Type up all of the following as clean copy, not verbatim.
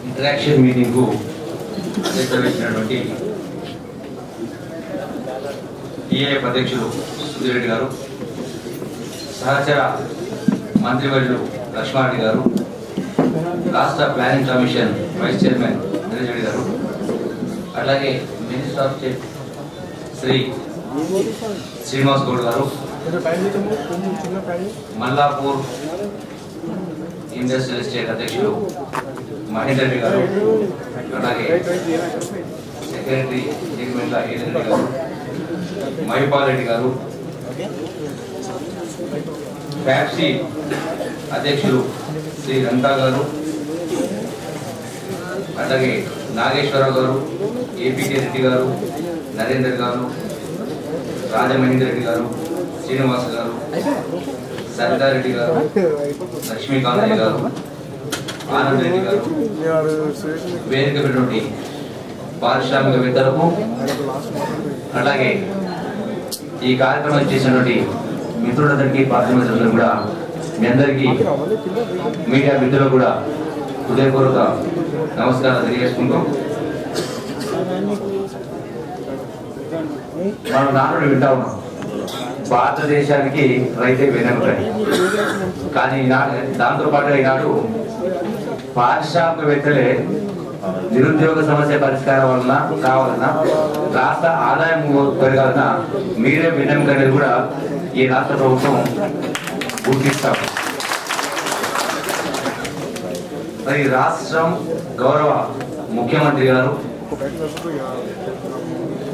Interaction మీటింగ్కు అధ్యక్షించినటువంటి TAF అధ్యక్షులు సుధీర్ రెడ్డి గారు, సహచర మంత్రివర్యులు లక్ష్మారెడ్డి గారు, రాష్ట్ర planning commission vice chairman Niranjan Reddy గారు, అట్లాగే minister of state Shri Srinivas Goud గారు, మల్లాపూర్ ఇండస్ట్రియల్ ఎస్టేట్ అధ్యక్షులు మహేందర్ రెడ్డి గారు, అలాగే సెక్రటరీ జగమెల్ల ఏదన్ రెడ్డి గారు, మహిపాల్ రెడ్డి గారు, ఫ్యాక్సీ అధ్యక్షులు శ్రీ రంకా గారు, అలాగే నాగేశ్వరరావు గారు, ఏపీకే రెడ్డి గారు, నరేందర్ గారు, రాజమహేందర్ రెడ్డి గారు, శ్రీనివాస్ గారు, సర్దారెడ్డి గారు, లక్ష్మీకాంతయ్య గారు, ఆనంద్ రెడ్డి గారు, వేదిక పెట్టినటువంటి పారిశ్రామికవేత్తలకు, అలాగే ఈ కార్యక్రమం చేసినటువంటి మిత్రులందరికీ, పాత్రికేయులందరికీ కూడా, మీ అందరికీ మీడియా మిత్రులకు కూడా హృదయపూర్వక నమస్కారాలు తెలియజేసుకుంటూ, మనం నానుడు వింటా ఉన్నాం, భారతదేశానికి రైతే వెన్నెముకని. కానీ దాంతో పాటుగా ఈనాడు పారిశ్రామికవేత్తలే నిరుద్యోగ సమస్య పరిష్కారం వలన కావాలన్నా, రాష్ట్ర ఆదాయం పెరగాలన్నా మీరే వెన్నెముక అనేది కూడా ఈ రాష్ట్ర ప్రభుత్వం గుర్తిస్తాం. మరి రాష్ట్రం గౌరవ ముఖ్యమంత్రి గారు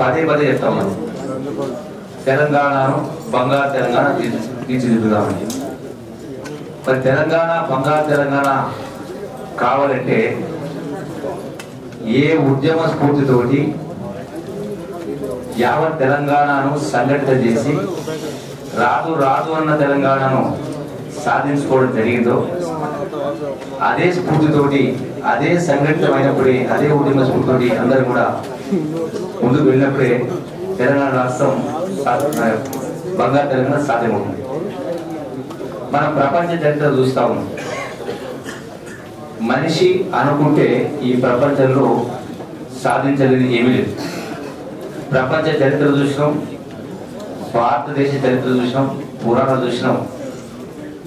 పదే పదే చెప్తా ఉన్నారు, తెలంగాణను బంగారు తెలంగాణ తీర్చిదిద్దుదామని. మరి తెలంగాణ బంగారు తెలంగాణ కావాలంటే ఏ ఉద్యమ స్ఫూర్తితోటి యావత్ తెలంగాణను సంఘటిత చేసి రాదు రాదు అన్న తెలంగాణను సాధించుకోవడం జరిగిందో, అదే స్ఫూర్తితోటి, అదే సంఘటితమైనప్పుడే, అదే ఉద్యమ స్ఫూర్తితోటి అందరూ కూడా ముందుకు వెళ్ళినప్పుడే తెలంగాణ రాష్ట్రం బంగారు తెలంగాణ సాధ్యమవుతుంది. మనం ప్రపంచ చరిత్ర చూస్తా ఉన్నాం. మనిషి అనుకుంటే ఈ ప్రపంచంలో సాధించలేని ఏమీ లేదు. ప్రపంచ చరిత్ర చూసినాం, భారతదేశ చరిత్ర చూసినాం, పురాణాలు చూసినాం,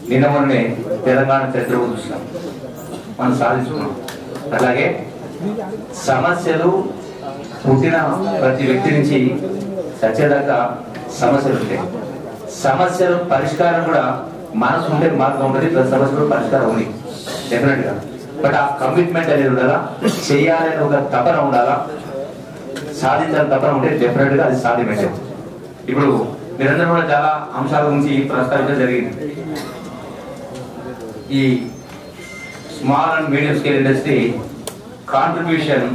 నిన్న మొన్నే తెలంగాణ చరిత్ర చూసినాం, మనం సాధించుకున్నాం. అలాగే సమస్యలు పుట్టిన ప్రతి వ్యక్తి నుంచి చచ్చేదాకా సమస్యలు ఉంటాయి. సమస్యలు పరిష్కారం కూడా మనసు ఉంటే మార్గం ఉంటుంది, ప్రతి సమస్యలు పరిష్కారం ఉంది డెఫినెట్ గా. బట్ ఆ కమిట్మెంట్ అనేది ఉండాలా, చేయాలని ఒక తపన ఉండాలా, సాధించాలని తపన ఉంటే డెఫినెట్ గా అది సాధ్యమే. ఇప్పుడు మీరందరూ కూడా చాలా అంశాల గురించి ప్రస్తావించడం జరిగింది. ఈ small and medium scale industry contribution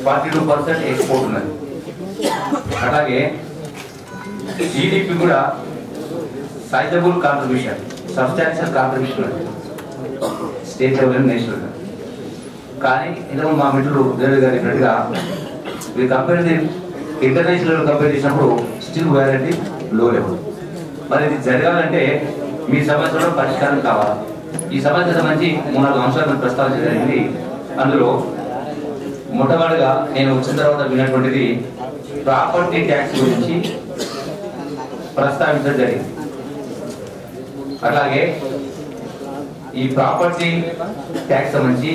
42% export ఉన్నది. అలాగే జీడిపి కూడా సైజబుల్ కాంట్రిబ్యూషన్, సబ్స్టాన్షియల్ కాంట్రిబ్యూషన్ ఉన్నది స్టేట్ లెవెల్, నేషనల్ లెవెల్. కానీ ఇంతకు మా మిత్రులు దేవి గారు చెప్పినట్టుగా ఈ కంపెనీ ఇంటర్నేషనల్ కంపేర్ చేసినప్పుడు స్టిల్ వ్యాలిటీ లో లెవెల్. మరి ఇది జరగాలంటే మీ సమస్యలో పరిష్కారం కావాలి. ఈ సమస్య సంబంధించి 3-4 అంశాలను ప్రస్తావించడం జరిగింది. అందులో మొట్టమొదటిగా నేను వచ్చిన తర్వాత విన్నటువంటిది ప్రాపర్టీ ట్యాక్స్ గురించి ప్రస్తావించడం జరిగింది. అలాగే ఈ ప్రాపర్టీ ట్యాక్స్ సంబంధించి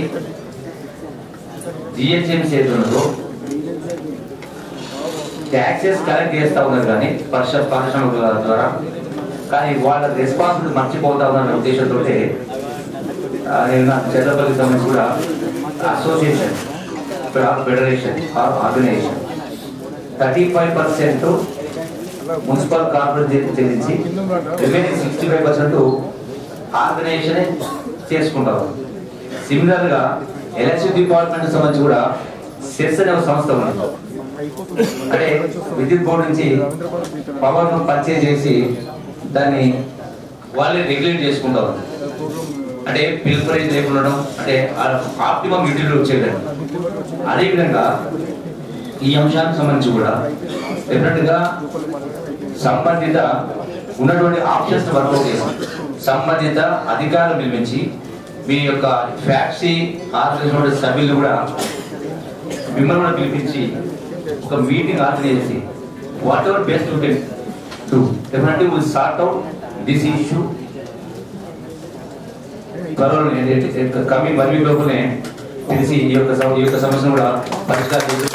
జిహెచ్ఎంసీ ఏదో ట్యాక్సెస్ కలెక్ట్ చేస్తా ఉన్నారు కానీ పారిశ్రామికుల ద్వారా, కానీ వాళ్ళ రెస్పాన్సిబిలిటీ మర్చిపోతా ఉన్న ఉద్దేశంతో నేను చంద్రపల్లికి సంబంధించి కూడా association federation or organisation 35% municipal corporation చెల్లించి రిమైనింగ్ 65% ఆర్గనైజేషన్ చేసుకుంటారు. సిమిలర్ గా ఎలక్ట్రిసిటీ డిపార్ట్మెంట్ సంబంధించి కూడా సెస్ అనే ఒక సంస్థ ఉంది. అంటే విద్యుత్ బోర్డు నుంచి పవర్ ను పర్చేజ్ చేసి దాన్ని వాళ్ళే రెగ్యులేట్ చేసుకుంటారు. అంటే పిల్పరేజ్ లేకుండా, అంటే ఆప్టిమం యూటిలిటీ వచ్చేటట్టు. అదేవిధంగా ఈ అంశానికి సంబంధించి కూడా డెఫినెట్ గా సంబంధిత ఉన్నటువంటి ఆప్షన్స్ వర్కౌట్ చేసి సంబంధిత అధికారులు నిర్మించి మీ యొక్క ఫ్యాక్సీ ఆర్గనైజేషన్ సభ్యులు కూడా మిమ్మల్ని కూడా పిలిపించి ఒక మీటింగ్ ఆర్గనైజ్ చేసి what ever best you can do definitely will sort out this issue. త్వరలో కమింగ్ 1 వీక్ లోపునే తెలిసి ఈ యొక్క సమస్యను కూడా పరిష్కారం చేసి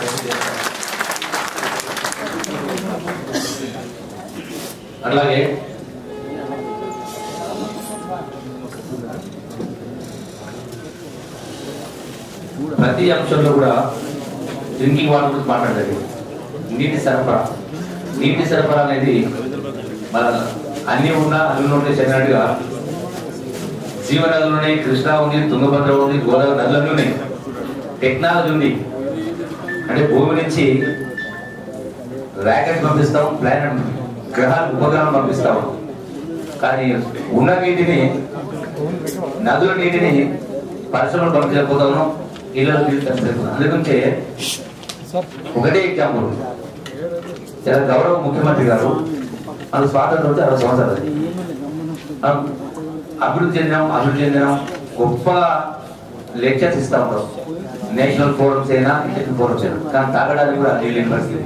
అలాగే ప్రతి అంశంలో కూడా డ్రింకింగ్ వాటర్ గురించి మాట్లాడలేదు. నీటి సరఫరా అనేది మన అన్ని ఉన్నా అన్ని ఉంటే చెప్పినట్టుగా జీవనదులు ఉన్నాయి, కృష్ణా ఉంది, తుంగభద్ర ఉంది, గోదావరి నదులన్నీ ఉన్నాయి. టెక్నాలజీ ఉంది అంటే భూమి నుంచి ర్యాకెట్ పంపిస్తాం, ప్లానెట్ గ్రహాలు ఉపగ్రహం పంపిస్తాం. కానీ ఉన్న నీటిని నదుల నీటిని పరిశ్రమలు పంపించకపోతా ఉన్నాం, ఇళ్ళలో నీళ్ళు పంపించకపోతాం. అందుకంటే ఒకటే ఎగ్జాంపుల్, గౌరవ ముఖ్యమంత్రి గారు మన స్వాతంత్రం వచ్చి 60 సంవత్సరాలు అభివృద్ధి చెందినాం గొప్పగా లెక్చర్స్ ఇస్తా ఉంటాం. నేషనల్ ఫోరమ్స్ అయినా ఇంటర్నేషనల్ ఫోరమ్స్ అయినా, కానీ తాగడానికి కూడా నీళ్ళు లేని పరిస్థితి.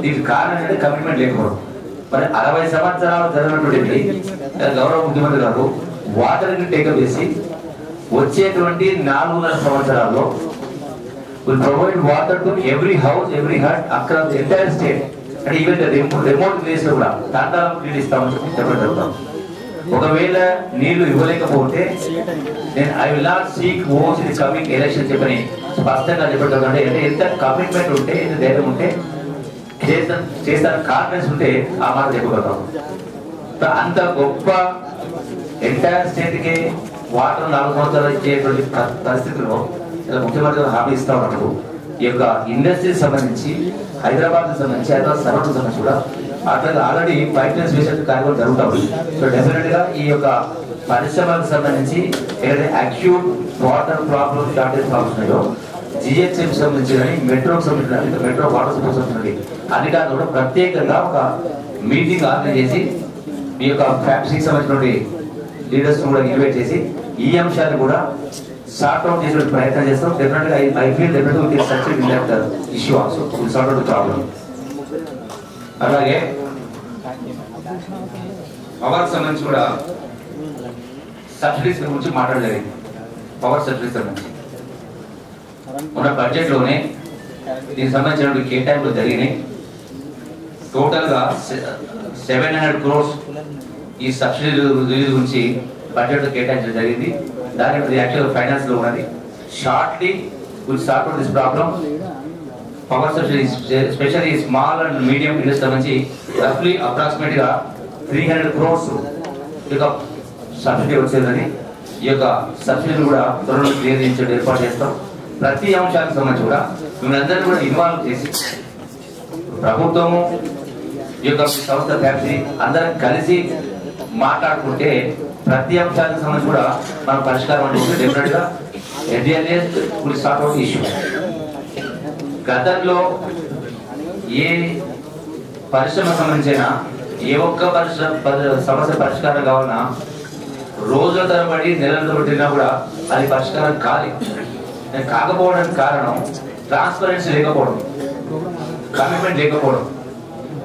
దీనికి కారణం ఏంటంటే కమిట్మెంట్ లేకపోవడం. మరి 60 సంవత్సరాలు జరిగినటువంటి గౌరవ ముఖ్యమంత్రి గారు వాటర్ ని టేకప్ చేసి వచ్చేటువంటి 4.5 సంవత్సరాల్లో will provide water to every house, every hut across the entire state. అంటే ఈవెన్ రిమోట్ ప్లేస్ లో కూడా తాండాలకు నీళ్ళు ఇస్తామని చెప్పడం జరుగుతాం. ఒకవేళ నీళ్లు ఇవ్వలేకపోతే నేను I will not seek votes in coming election చెప్పని స్పష్టంగా చెప్పడం. అంటే ఎంత కమిట్మెంట్ ఉంటే, ఎంత ధైర్యం ఉంటే, చేస్తాను కాన్ఫిడెన్స్ ఉంటే ఆ మాట చెప్పగలుగుతాం. అంత గొప్ప ఎంటైర్ స్టేట్ కి వాటర్ 4 సంవత్సరాలు ఇచ్చేటువంటి పరిస్థితుల్లో ఇలా ముఖ్యమంత్రి హామీ ఇస్తా ఉన్నప్పుడు ఈ యొక్క ఇండస్ట్రీకి సంబంధించి హైదరాబాద్ సంబంధించి హైదరాబాద్ సరఫరాకు సంబంధించి కూడా అట్లా ఆల్రెడీ పైప్ లైన్స్ వేసే కార్యక్రమం జరుగుతాయి. సో డెఫినెట్ గా ఈ యొక్క పరిశ్రమలకు సంబంధించి ఏదైతే acute water problem, shortage problems ఉన్నాయో జిహెచ్ఎం సంబంధించి కానీ మెట్రోకి సంబంధించిన మెట్రో వాటర్ సప్లై సంబంధించి అధికారులు కూడా ప్రత్యేకంగా ఒక మీటింగ్ ఆర్గనైజ్ చేసి ఈ యొక్క ఫ్యాక్టరీకి సంబంధించినటువంటి లీడర్స్ కూడా ఇన్వైట్ చేసి ఈ అంశాన్ని కూడా సార్ట్ అవుట్ చేసే ప్రయత్నం చేస్తాం. డెఫినెట్గా ఐ ఫీల్ డెఫినెట్గా will success in that issue also will sort out the problem. అలాగే పవర్ సంబంధించి కూడా సబ్సిడీస్ గురించి మాట్లాడలేదు. పవర్ సబ్సిడీస్ సంబంధించి ఉన్న బడ్జెట్ లోనే దీనికి సంబంధించిన కేటాయింపులు జరిగినాయి. టోటల్ గా 700 crores ఈ సబ్సిడీ రిలీజ్ గురించి బడ్జెట్ లో కేటాయించడం జరిగింది. దాని యాక్చువల్ ఫైనాన్స్ లో ఉన్నది. Shortly will sort out this problem. Power subsidy specially small and medium industry నుంచి రఫ్లీ అప్రాక్సిమేట్ గా 300 crores సబ్సిడీ వచ్చేదని ఈ యొక్క సబ్సిడీని కూడా త్వరలో క్లియర్ చేయించడం ఏర్పాటు చేస్తాం. ప్రతి అంశానికి సంబంధించి కూడా మిమ్మల్ని కూడా ఇన్వాల్వ్ చేసి ప్రభుత్వము ఈ యొక్క సంస్థ ఫ్యాక్టరీ అందరం కలిసి మాట్లాడుకుంటే ప్రతి అంశానికి సంబంధించి కూడా మనం పరిష్కారం అంటే డెఫినెట్ గా సార్ట్ అవుట్ ఇష్యూ. గతంలో ఏ పరిశ్రమ సంబంధించిన ఏ ఒక్క సమస్య పరిష్కారం కావాలన్నా రోజుల తరబడి నెలల తరబడి కూడా అది పరిష్కారం కాకపోవడానికి కారణం ట్రాన్స్పరెన్సీ లేకపోవడం, కమిట్మెంట్ లేకపోవడం,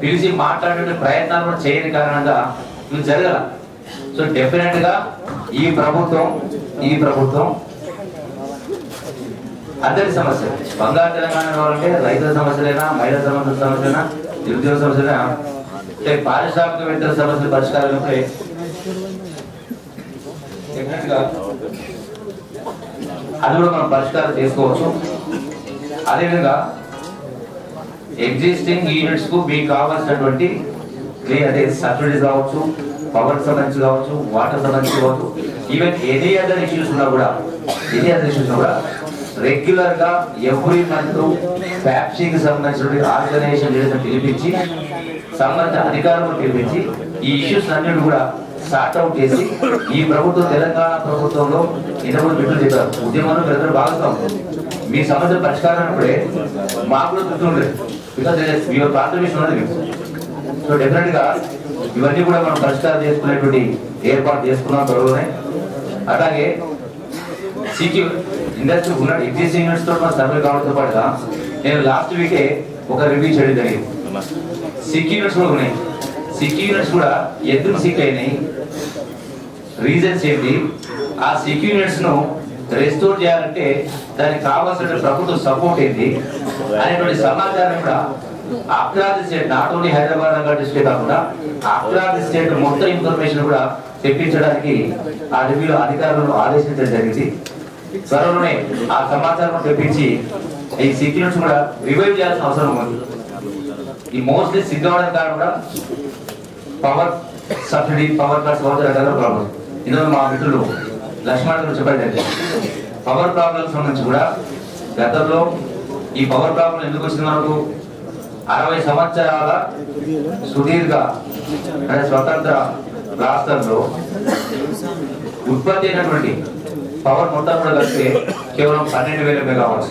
పిలిచి మాట్లాడే ప్రయత్నాలు కూడా చేయని కారణంగా ఇది జరగల. సో డెఫినెట్ గా ఈ ప్రభుత్వం అందరి సమస్య బంగారు తెలంగాణ కావాలంటే రైతుల సమస్యలైనా, మహిళల సమస్యలైనా, నిరుద్యోగ సమస్యలైనా, పారిశ్రామికవేత్తల సమస్యల పరిష్కారం అది కూడా మనం పరిష్కారం చేసుకోవచ్చు. అదేవిధంగా ఎగ్జిస్టింగ్ యూనిట్స్ కు మీకు కావాల్సినటువంటి అదే సబ్సిడీస్ కావచ్చు, పవర్ సంబంధించి కావచ్చు, వాటర్ సంబంధించి కావచ్చు, ఈవెన్ ఎనీ అదర్ ఇష్యూస్ ఉన్నా కూడా రెగ్యులర్ గా ఎవ్రీ మంత్ ఫ్యాక్టరీకి సంబంధించిన ఆర్గనైజేషన్ పిలిపించి సంబంధిత అధికారులను పిలిపించి ఈ ఇష్యూస్ అన్నిటి కూడా సార్ట్ అవుట్ చేసి ఈ ప్రభుత్వం తెలంగాణ ప్రభుత్వంలో ఇంతకుముందు మిత్రులు చెప్పారు ఉద్యమంలో మీరందరూ భాగస్వాం. మీ సమస్య పరిష్కారం అప్పుడే మాకు కూడా గుర్తుండదు. బికాస్ యువర్ కాంట్రిబ్యూషన్ ఉన్నది మీకు. సో డెఫినెట్ గా ఇవన్నీ కూడా మనం పరిష్కారం చేసుకునేటువంటి ఏర్పాటు చేసుకున్నాం త్వరలోనే. అలాగే సిక్యూ ఇండస్ట్రీ ఉన్న ఎగ్జిస్టింగ్ యూనిట్స్ తో సర్వే కావడంతో పాటుగా నేను లాస్ట్ వీకే ఒక రివ్యూ చేయడం జరిగింది. సిక్యూ యూనిట్స్ కూడా ఉన్నాయి. సిక్యూ యూనిట్స్ కూడా ఎందుకు సిక్ అయినాయి, రీజన్స్ ఏంటి, ఆ సిక్యూ యూనిట్స్ ను రెస్టోర్ చేయాలంటే దానికి కావాల్సిన ప్రభుత్వ సపోర్ట్ ఏంటి అనేటువంటి సమాచారం కూడా after the state, not only Hyderabad Nagar district కాకుండా ఆఫ్టర్ ది స్టేట్ మొత్తం ఇన్ఫర్మేషన్ కూడా తెప్పించడానికి ఆ రివ్యూలో అధికారులను ఆదేశించడం జరిగింది. త్వరలోనే ఆ సమాచారం తెప్పించి ఈ సిక్యూరిటీస్ కూడా రివైవ్ చేయాల్సిన అవసరం ఉంది. ఈ మోస్ట్లీ సిక్ అవ్వడానికి కారణం కూడా పవర్ సబ్సిడీ, పవర్ కట్స్, రకాల ప్రాబ్లమ్. ఇందులో మా మిత్రులు లక్ష్మణ్ గారు చెప్పండి, పవర్ ప్రాబ్లమ్స్ సంబంధించి కూడా గతంలో ఈ పవర్ ప్రాబ్లం ఎందుకు వచ్చింది, మనకు 60 సంవత్సరాల సుదీర్ఘ అంటే స్వతంత్ర రాష్ట్రంలో ఉత్పత్తి అయినటువంటి పవర్ మొత్తం కూడా కలిస్తే కేవలం 12,000 మెగావాట్స్.